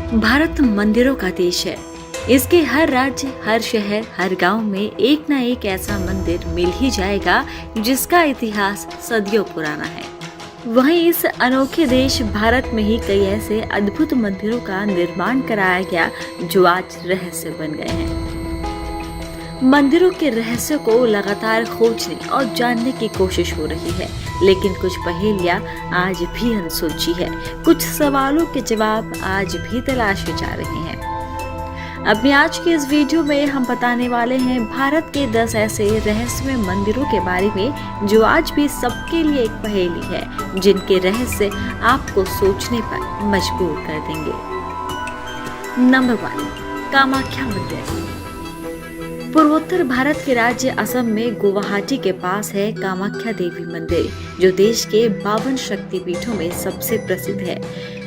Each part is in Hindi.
भारत मंदिरों का देश है। इसके हर राज्य, हर शहर, हर गांव में एक ना एक ऐसा मंदिर मिल ही जाएगा जिसका इतिहास सदियों पुराना है। वहीं इस अनोखे देश भारत में ही कई ऐसे अद्भुत मंदिरों का निर्माण कराया गया जो आज रहस्य बन गए हैं। मंदिरों के रहस्यों को लगातार खोजने और जानने की कोशिश हो रही है, लेकिन कुछ पहेलियां आज भी अनसुलझी है। कुछ सवालों के जवाब आज भी तलाशे जा रहे हैं। अपनी आज के इस वीडियो में हम बताने वाले हैं भारत के 10 ऐसे रहस्यमय मंदिरों के बारे में जो आज भी सबके लिए एक पहेली है, जिनके रहस्य आपको सोचने पर मजबूर कर देंगे। नंबर 1, कामाख्या मंदिर। पूर्वोत्तर भारत के राज्य असम में गुवाहाटी के पास है कामाख्या देवी मंदिर, जो देश के 52 शक्तिपीठों में सबसे प्रसिद्ध है।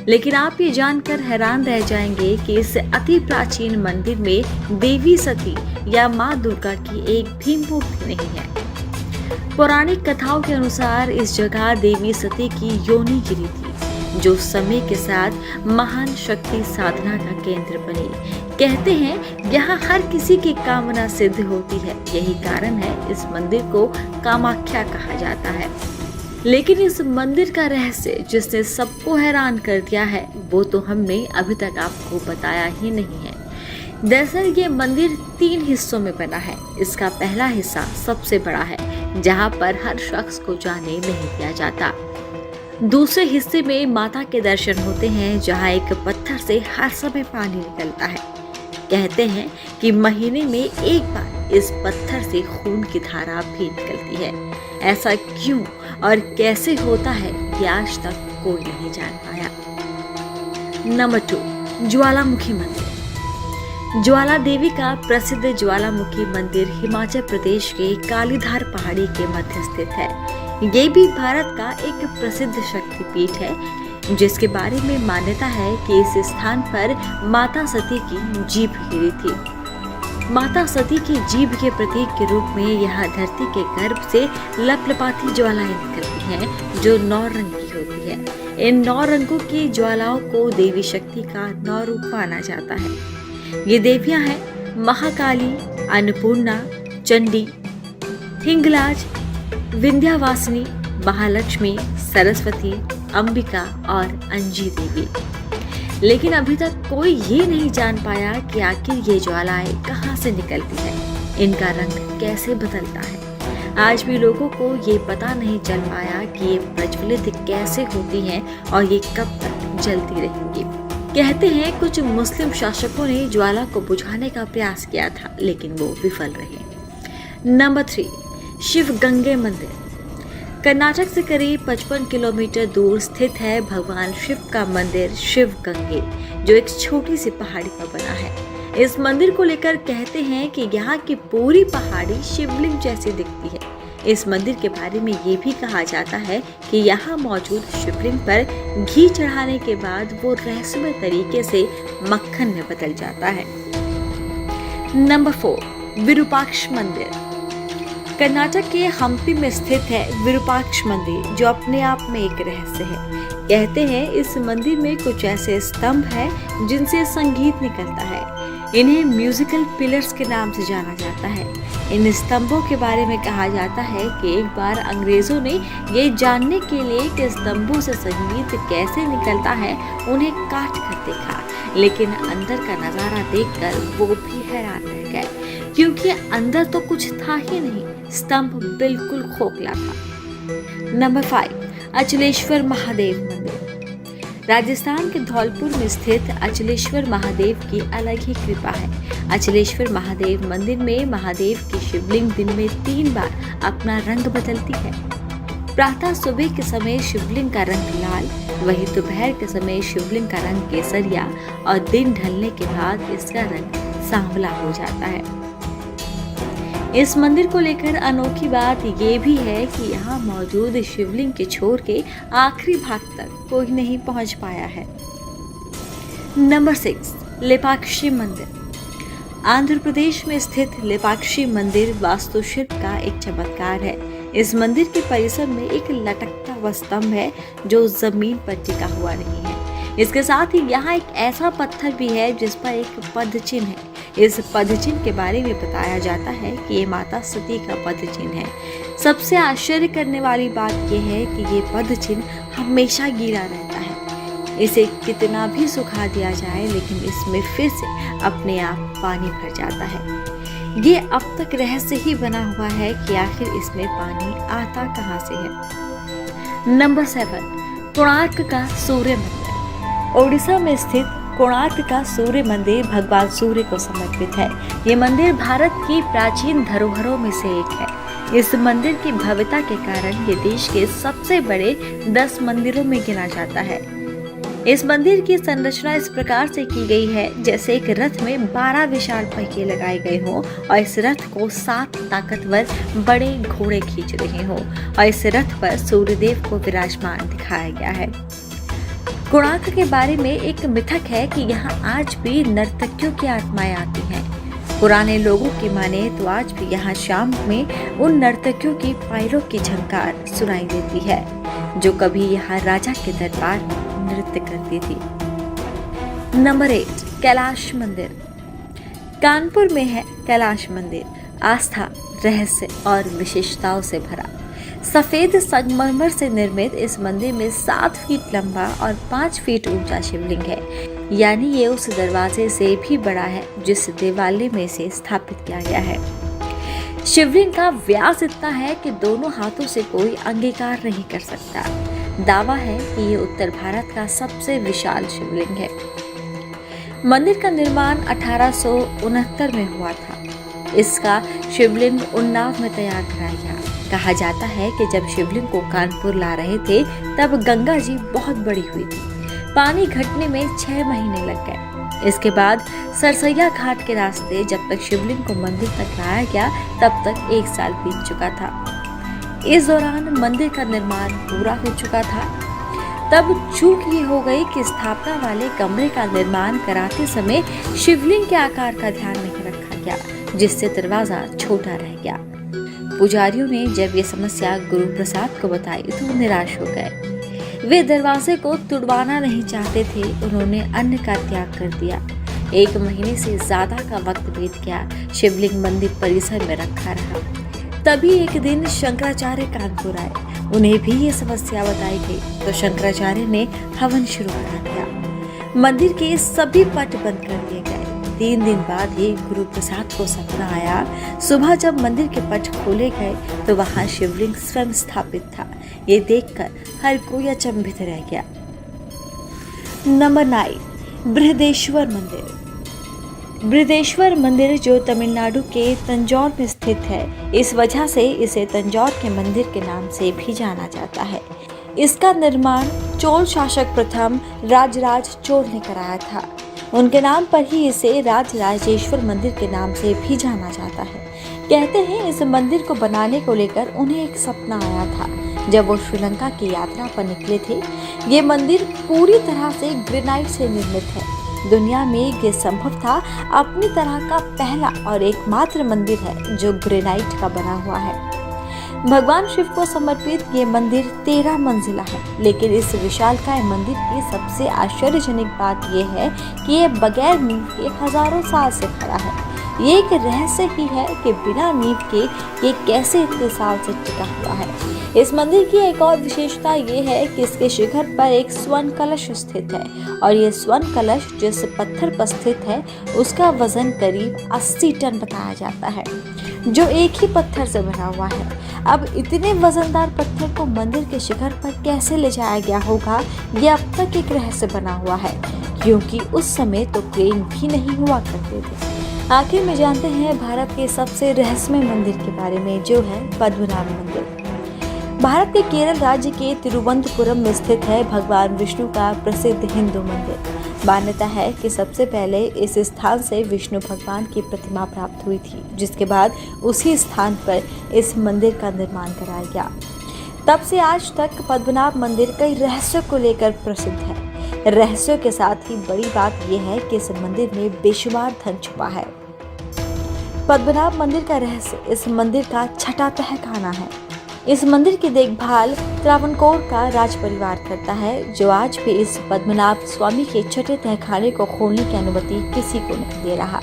लेकिन आप ये जानकर हैरान रह जाएंगे कि इस अति प्राचीन मंदिर में देवी सती या माँ दुर्गा की एक भी मूर्ति नहीं है। पौराणिक कथाओं के अनुसार इस जगह देवी सती की योनि गिरी थी, जो समय के साथ महान शक्ति साधना का केंद्र बनी। कहते हैं यहाँ हर किसी की कामना सिद्ध होती है, यही कारण है इस मंदिर को कामाख्या कहा जाता है। लेकिन इस मंदिर का रहस्य जिसने सबको हैरान कर दिया है, वो तो हमने अभी तक आपको बताया ही नहीं है। दरअसल ये मंदिर 3 हिस्सों में बना है। इसका पहला हिस्सा सबसे बड़ा है, जहाँ पर हर शख्स को जाने नहीं दिया जाता। दूसरे हिस्से में माता के दर्शन होते हैं, जहाँ एक पत्थर से हर समय पानी निकलता है। कहते हैं कि महीने में एक बार इस पत्थर से खून की धारा भी निकलती है। ऐसा क्यों और कैसे होता है, ये आज तक कोई नहीं जान पाया। नंबर 2, ज्वालामुखी मंदिर। ज्वाला देवी का प्रसिद्ध ज्वालामुखी मंदिर हिमाचल प्रदेश के कालीधार पहाड़ी के मध्य स्थित है। ये भी भारत का एक प्रसिद्ध शक्तिपीठ है, जिसके बारे में मान्यता है कि इस स्थान पर माता सती की जीभ गिरी थी। माता सती की जीभ के प्रतीक के रूप में यहाँ धरती के गर्भ से लपलपाती ज्वालाएं निकलती हैं, जो 9 रंग की होती है। इन 9 रंगों की ज्वालाओं को देवी शक्ति का 9 रूप माना जाता है। ये देवियां हैं महाकाली, अन्नपूर्णा, चंडी, हिंगलाज, विंध्यावासिनी, महालक्ष्मी, सरस्वती, अंबिका और अंजी देवी। लेकिन अभी तक कोई ये नहीं जान पाया कि आखिर ये ज्वालाएं कहाँ से निकलती है, इनका रंग कैसे बदलता है। आज भी लोगों को ये पता नहीं चल पाया कि ये प्रज्वलित कैसे होती हैं और ये कब तक जलती रहेंगी। कहते हैं कुछ मुस्लिम शासकों ने ज्वाला को बुझाने का प्रयास किया था, लेकिन वो विफल रहे। नंबर 3, शिव गंगे मंदिर। कर्नाटक से करीब 55 किलोमीटर दूर स्थित है भगवान शिव का मंदिर शिव गंगे, जो एक छोटी सी पहाड़ी पर बना है। इस मंदिर को लेकर कहते हैं कि यहाँ की पूरी पहाड़ी शिवलिंग जैसी दिखती है। इस मंदिर के बारे में ये भी कहा जाता है कि यहाँ मौजूद शिवलिंग पर घी चढ़ाने के बाद वो रहस्यमय तरीके से मक्खन में बदल जाता है। नंबर 4, विरूपाक्ष मंदिर। कर्नाटक के हम्पी में स्थित है विरूपाक्ष मंदिर, जो अपने आप में एक रहस्य है। कहते हैं इस मंदिर में कुछ ऐसे स्तंभ हैं जिनसे संगीत निकलता है। इन्हें म्यूजिकल पिलर्स के नाम से जाना जाता है। इन स्तंभों के बारे में कहा जाता है कि एक बार अंग्रेजों ने ये जानने के लिए कि स्तंभों से संगीत कैसे निकलता है, उन्हें काट कर देखा, लेकिन अंदर का नजारा देखकर वो भी हैरान रह गए, क्योंकि अंदर तो कुछ था ही नहीं, स्तंभ बिल्कुल खोखला था। नंबर 5, अचलेश्वर महादेव मंदिर। राजस्थान के धौलपुर में स्थित अचलेश्वर महादेव की अलग ही कृपा है। अचलेश्वर महादेव मंदिर में महादेव की शिवलिंग दिन में 3 बार अपना रंग बदलती है। प्रातः सुबह के समय शिवलिंग का रंग लाल, वही दोपहर के समय शिवलिंग का रंग केसरिया और दिन ढलने के बाद इसका रंग सांवला हो जाता है। इस मंदिर को लेकर अनोखी बात ये भी है कि यहाँ मौजूद शिवलिंग के छोर के आखिरी भाग तक कोई नहीं पहुँच पाया है। नंबर 6, लेपाक्षी मंदिर। आंध्र प्रदेश में स्थित लेपाक्षी मंदिर वास्तुशिल्प का एक चमत्कार है। इस मंदिर के परिसर में एक लटकता हुआ स्तंभ है जो जमीन पर टिका हुआ नहीं है। इसके साथ ही यहाँ एक ऐसा पत्थर भी है जिस पर एक पद चिन्ह है। इस पद चिन्ह के बारे में बताया जाता है कि ये माता सती का पद चिन्ह है। सबसे आश्चर्य करने वाली बात यह है कि ये पद चिन्ह हमेशा गीला रहता है। इसे कितना भी सुखा दिया जाए लेकिन इसमें फिर से अपने आप पानी भर जाता है। ये अब तक रहस्य ही बना हुआ है कि आखिर इसमें पानी आता कहाँ से है। नंबर 7, कोणार्क का सूर्य मंदिर। ओडिशा में स्थित कोणार्क का सूर्य मंदिर भगवान सूर्य को समर्पित है। ये मंदिर भारत की प्राचीन धरोहरों में से एक है। इस मंदिर की भव्यता के कारण ये देश के सबसे बड़े 10 मंदिरों में गिना जाता है। इस मंदिर की संरचना इस प्रकार से की गई है जैसे एक रथ में 12 विशाल पहिए लगाए गए हों और इस रथ को 7 ताकतवर बड़े घोड़े खींच रहे हों और इस रथ पर सूर्यदेव को विराजमान दिखाया गया है। कोणार्क के बारे में एक मिथक है कि यहाँ आज भी नर्तकियों की आत्माएं आती हैं। पुराने लोगों की माने तो आज भी यहाँ शाम में उन नर्तकियों की पैरों की झंकार सुनाई देती है जो कभी यहाँ राजा के दरबार में नृत्य करती थी। नंबर 8, कैलाश मंदिर। कानपुर में है कैलाश मंदिर। आस्था, रहस्य और विशेषताओं से भरा सफेद संगमरमर से निर्मित इस मंदिर में 7 फीट लंबा और 5 फीट ऊंचा शिवलिंग है। यानी ये उस दरवाजे से भी बड़ा है जिस देवालय में से स्थापित किया गया है। शिवलिंग का व्यास इतना है कि दोनों हाथों से कोई अंगीकार नहीं कर सकता। दावा है कि ये उत्तर भारत का सबसे विशाल शिवलिंग है। मंदिर का निर्माण 1869 में हुआ था। इसका शिवलिंग उन्नाव में तैयार कराया गया। कहा जाता है कि जब शिवलिंग को कानपुर ला रहे थे तब गंगा जी बहुत बड़ी हुई थी। पानी घटने में 6 महीने लग गए। इसके बाद सरसैया घाट के रास्ते जब तक शिवलिंग को मंदिर तक लाया गया तब तक 1 साल बीत चुका था। इस दौरान मंदिर का निर्माण पूरा हो चुका था। तब चूक ये हो गई कि स्थापना वाले कमरे का निर्माण कराते समय शिवलिंग के आकार का ध्यान नहीं रखा गया, जिससे दरवाजा छोटा रह गया। पुजारियों ने जब ये समस्या गुरु प्रसाद को बताई तो वो निराश हो गए। वे दरवाजे को तुड़वाना नहीं चाहते थे। उन्होंने अन्न का त्याग कर दिया। 1 महीने से ज्यादा का वक्त बीत गया। शिवलिंग मंदिर परिसर में रखा रहा। तभी एक दिन शंकराचार्य कानपुर आए। उन्हें भी ये समस्या बताई गई तो शंकराचार्य ने हवन शुरू करा दिया। मंदिर के सभी पट बंद कर दिए गए। 3 दिन बाद ही गुरु प्रसाद को सपना आया। सुबह जब मंदिर के पट खोले गए तो वहाँ शिवलिंग स्वयं स्थापित था। ये देखकर हर कोई अचंभित रह गया। नंबर 9, बृहदेश्वर मंदिर। बृहदेश्वर मंदिर जो तमिलनाडु के तंजौर में स्थित है, इस वजह से इसे तंजौर के मंदिर के नाम से भी जाना जाता है। इसका निर्माण चोल शासक प्रथम राजराज चोल ने कराया था। उनके नाम पर ही इसे राजराजेश्वर मंदिर के नाम से भी जाना जाता है। कहते हैं इस मंदिर को बनाने को लेकर उन्हें एक सपना आया था जब वो श्रीलंका की यात्रा पर निकले थे। ये मंदिर पूरी तरह से ग्रेनाइट से निर्मित है। दुनिया में ये संभव था अपनी तरह का पहला और एकमात्र मंदिर है जो ग्रेनाइट का बना हुआ है। भगवान शिव को समर्पित ये मंदिर 13 मंजिला है। लेकिन इस विशालकाय मंदिर की सबसे आश्चर्यजनक बात यह है कि ये बगैर नींव के हजारों साल से खड़ा है। ये एक रहस्य ही है कि बिना नींव के ये कैसे इतने साल से टिका हुआ है। इस मंदिर की एक और विशेषता ये है कि इसके शिखर पर एक स्वर्ण कलश स्थित है और ये स्वर्ण कलश जिस पत्थर पर स्थित है उसका वजन करीब 80 टन बताया जाता है, जो एक ही पत्थर से बना हुआ है। अब इतने वजनदार पत्थर को मंदिर के शिखर पर कैसे ले जाया गया होगा, ये अब तक एक रहस्य बना हुआ है, क्योंकि उस समय तो क्रेन भी नहीं हुआ करते थे। आखिर में जानते हैं भारत के सबसे रहस्यमय मंदिर के बारे में, जो है पद्मनाभ मंदिर। भारत के केरल राज्य के तिरुवनंतपुरम में स्थित है भगवान विष्णु का प्रसिद्ध हिंदू मंदिर। मान्यता है कि सबसे पहले इस स्थान से विष्णु भगवान की प्रतिमा प्राप्त हुई थी, जिसके बाद उसी स्थान पर इस मंदिर का निर्माण कराया गया। तब से आज तक पद्मनाभ मंदिर कई रहस्यों को लेकर प्रसिद्ध है। रहस्यों के साथ ही बड़ी बात यह है कि इस मंदिर में बेशुमार धन छुपा है। पद्मनाभ मंदिर का रहस्य इस मंदिर का छठा तहखाना है। इस मंदिर की देखभाल त्रावणकोर का राज परिवार करता है, जो आज भी इस पद्मनाभ स्वामी के छठे तहखाने को खोलने की अनुमति किसी को नहीं दे रहा।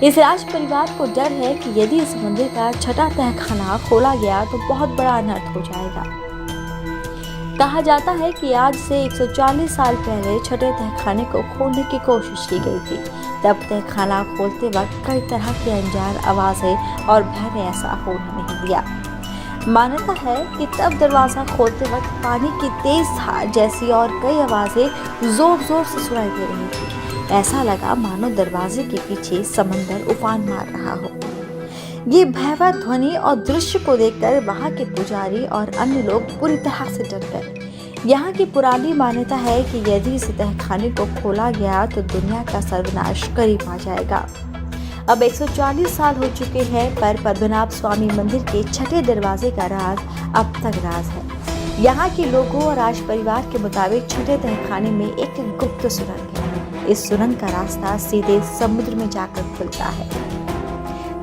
इस राज परिवार को डर है कि यदि इस मंदिर का छठा तहखाना खोला गया तो बहुत बड़ा अनर्थ हो जाएगा। कहा जाता है कि आज से 140 साल पहले छठे तहखाने को खोलने की कोशिश की गई थी। तब तहखाना खोलते वक्त कई तरह की अनजान आवाजें और भय ने ऐसा होने नहीं दिया। मान्यता है कि तब दरवाजा खोलते वक्त पानी की तेज धार जैसी और कई आवाजें जोर जोर से सुनाई दे रही थी। ऐसा लगा मानो दरवाजे के पीछे समंदर उफान मार रहा हो। ये भयावह ध्वनि और दृश्य को देखकर वहां के पुजारी और अन्य लोग पूरी तरह से डर गए। यहाँ की पुरानी मान्यता है कि यदि इस तहखाने को खोला गया तो दुनिया का सर्वनाश करीब आ जाएगा। अब 140 साल हो चुके हैं, पर पद्मनाभ स्वामी मंदिर के छठे दरवाजे का राज अब तक राज है। यहाँ के लोगों और राज परिवार के मुताबिक छठे तहखाने में एक गुप्त सुरंग है। इस सुरंग का रास्ता सीधे समुद्र में जाकर खुलता है।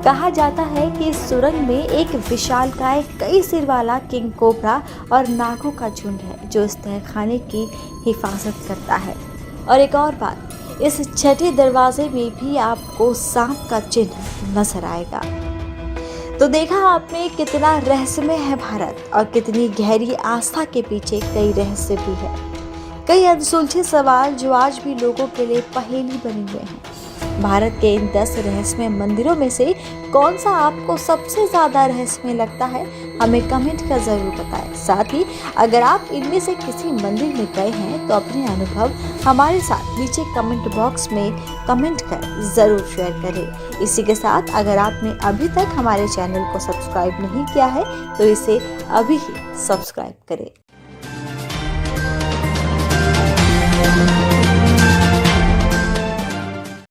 कहा जाता है कि इस सुरंग में एक विशालकाय कई सिर वाला किंग कोबरा और नागों का झुंड है, जो इस तहखाने की हिफाजत करता है। और एक और बात, इस छठे दरवाजे में भी आपको सांप का चिन्ह नजर आएगा। तो देखा आपने कितना रहस्यमय है भारत, और कितनी गहरी आस्था के पीछे कई रहस्य भी है। कई अनसुलझे सवाल जो आज भी लोगों के लिए पहेली बने हुए हैं। भारत के इन 10 रहस्यमय मंदिरों में से कौन सा आपको सबसे ज्यादा रहस्यमय लगता है, हमें कमेंट कर जरूर बताएं। साथ ही अगर आप इनमें से किसी मंदिर में गए हैं तो अपने अनुभव हमारे साथ नीचे कमेंट बॉक्स में कमेंट कर जरूर शेयर करें। इसी के साथ अगर आपने अभी तक हमारे चैनल को सब्सक्राइब नहीं किया है तो इसे अभी ही सब्सक्राइब करें।